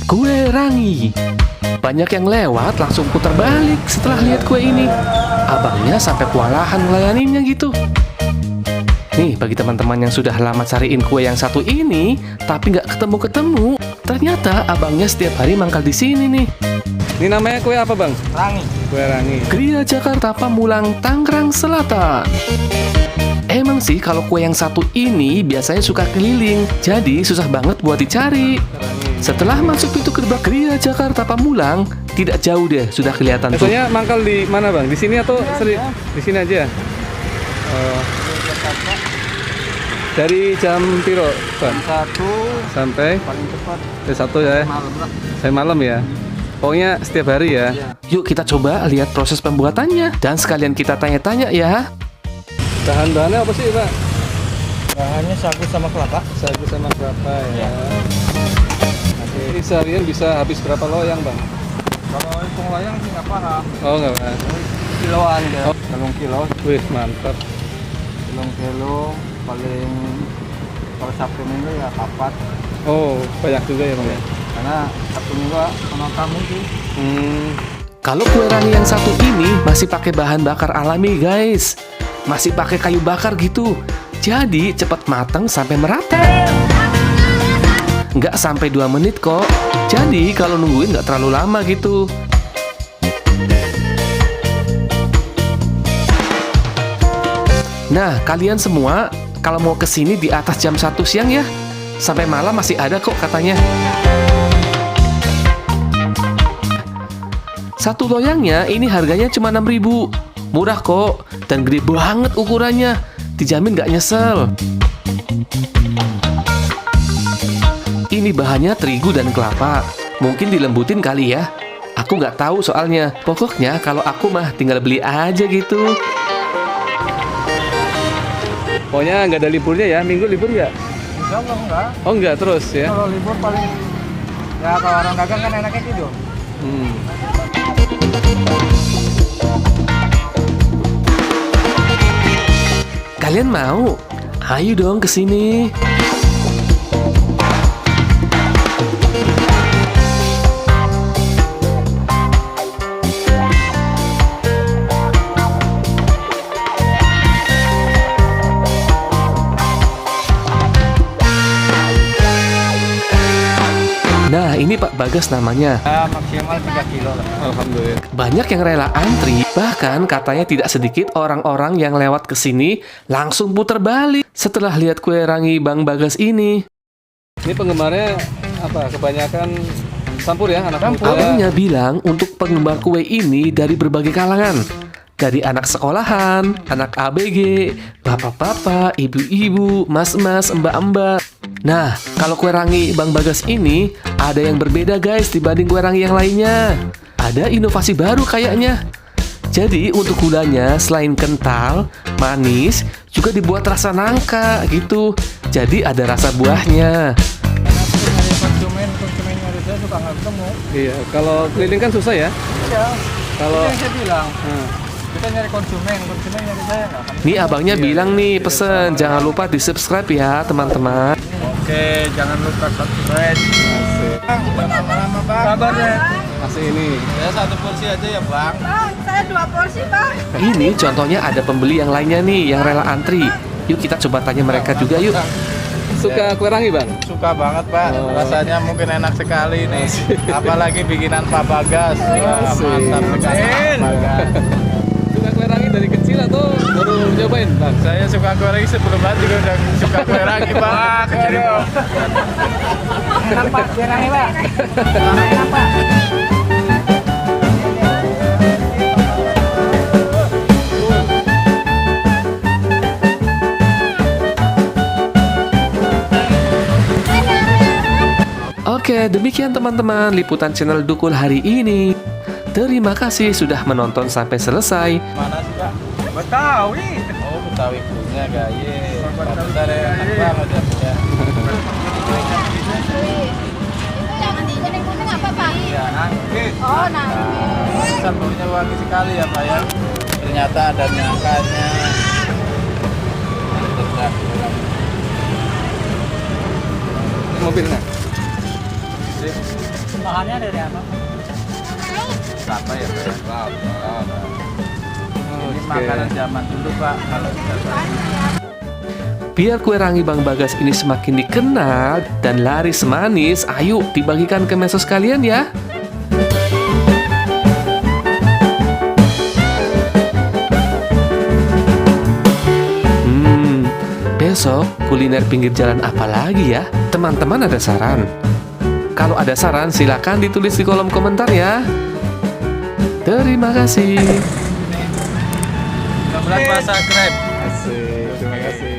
Kue rangi. Banyak yang lewat langsung putar balik setelah lihat kue ini. Abangnya sampai kewalahan ngelayaninnya gitu. Nih, bagi teman-teman yang sudah lama cariin kue yang satu ini, tapi nggak ketemu-ketemu, ternyata abangnya setiap hari mangkal di sini nih. Ini namanya kue apa, Bang? Rangi. Kue rangi. Gria Jakarta Pamulang, Tangerang Selatan. Emang sih kalau kue yang satu ini biasanya suka keliling, jadi susah banget buat dicari. Setelah masuk pintu gerbang Gria Jakarta Pamulang, tidak jauh deh sudah kelihatan tuh. Biasanya mangkal di mana, Bang? Di sini atau di sini aja? Dari jam piro, Bang? 1 Sampai paling cepat jam 1 ya? malam lah. Saya malam ya? Pokoknya setiap hari ya? Yuk kita coba lihat proses pembuatannya dan sekalian kita tanya-tanya ya. Bahan-bahannya apa sih, Pak? Bahannya sagu sama kelapa. Sagu sama kelapa ya. Oke. Ini seharian bisa habis berapa loyang, Bang? Kalau hitung loyang sih nggak paham. Oh, nggak Bang? Kiloan ya. Oh. Telung kilo, Wih, mantap. telung kilo paling kalau Sabtu Minggu ya 4. Oh, banyak juga ya, Bang ya? Karena Sabtu Minggu sama kamu sih. Kalau kue rangi yang satu ini masih pakai bahan bakar alami guys. Masih pakai kayu bakar gitu. Jadi cepat matang sampai merata. Nggak sampai 2 menit kok. Jadi kalau nungguin nggak terlalu lama gitu. Nah, kalian semua kalau mau kesini di atas jam 1 siang ya. Sampai malam masih ada kok katanya. Satu loyangnya ini harganya cuma 6.000. Murah kok dan gede banget ukurannya. Dijamin nggak nyesel. Ini bahannya terigu dan kelapa. Mungkin dilembutin kali ya. Aku nggak tahu soalnya. Pokoknya kalau aku mah tinggal beli aja gitu. Pokoknya nggak ada liburnya ya? Minggu libur nggak? Insya Allah enggak. Oh, nggak terus ya? Kalau libur paling ya kalau orang dagang kan enaknya tidur. Kalian mau? Ayo dong ke sini. Nah, ini Pak Bagas namanya. Ya maksimal 3 kilo lah. Alhamdulillah. Banyak yang rela antri, bahkan katanya tidak sedikit orang-orang yang lewat ke sini langsung putar balik setelah lihat kue rangi Bang Bagas ini. Ini penggemarnya apa? Kebanyakan campur ya, anak muda. Abangnya bilang untuk penggemar kue ini dari berbagai kalangan. Dari anak sekolahan, anak ABG, bapak-bapak, ibu-ibu, mas-mas, mbak-mbak. Nah, kalau kue rangi Bang Bagas ini ada yang berbeda guys dibanding kue rangi yang lainnya. Ada inovasi baru kayaknya. Jadi untuk gulanya selain kental, manis, juga dibuat rasa nangka gitu. Jadi ada rasa buahnya. Karena dari konsumen nyari saya suka nggak ketemu. Iya, kalau keliling kan susah ya. Iya. Kalau Itu yang saya bilang. Nah, Kita nyari konsumen nyari saya nggak akan. Nih abangnya bilang nih pesen, jangan lupa di subscribe ya teman-teman. Oke, jangan lupa subscribe. Bang, udah lama-lama bang. Kabarnya? masih ini. Ya 1 porsi aja ya bang. Bang, saya 2 porsi, Bang. Ini contohnya ada pembeli yang lainnya nih yang rela antri. Yuk kita coba tanya mereka juga yuk. Suka kue rangi, Bang? Suka banget pak. Oh. Rasanya mungkin enak sekali nih. Apalagi bikinan Pak Bagas. Wah, mantap sekali Pak Bagas. Suka kue rangi dari kecil atau baru nyobain, Bang? Saya suka kue rangi sebelum banget juga udah suka kue rangi pak. Kecil. Enak pak, kue rangi pak. Enak pak. Oke, demikian teman-teman liputan channel Dukul hari ini. Terima kasih sudah menonton sampai selesai. Mana sih pak? Betawi. Oh Betawi punya gaye. Pantesan enak banget ya punya. Jangan diizinin kuning apa, Pak? Ya nangkis. Oh, nangis. Sambelnya wangi sekali ya pak ya. Ternyata ada nyangkanya. Mobilnya. Sip. Bahannya dari apa? Apa ya Pak? Ini Oke. makanan zaman dulu Pak. Kalau tidak salah. Biar kue rangi Bang Bagas ini semakin dikenal dan laris manis, ayo dibagikan ke medsos kalian ya. Besok kuliner pinggir jalan apa lagi ya? Teman-teman ada saran? Kalau ada saran silakan ditulis di kolom komentar ya. Terima kasih. Bulan puasa krep. Asik, terima kasih.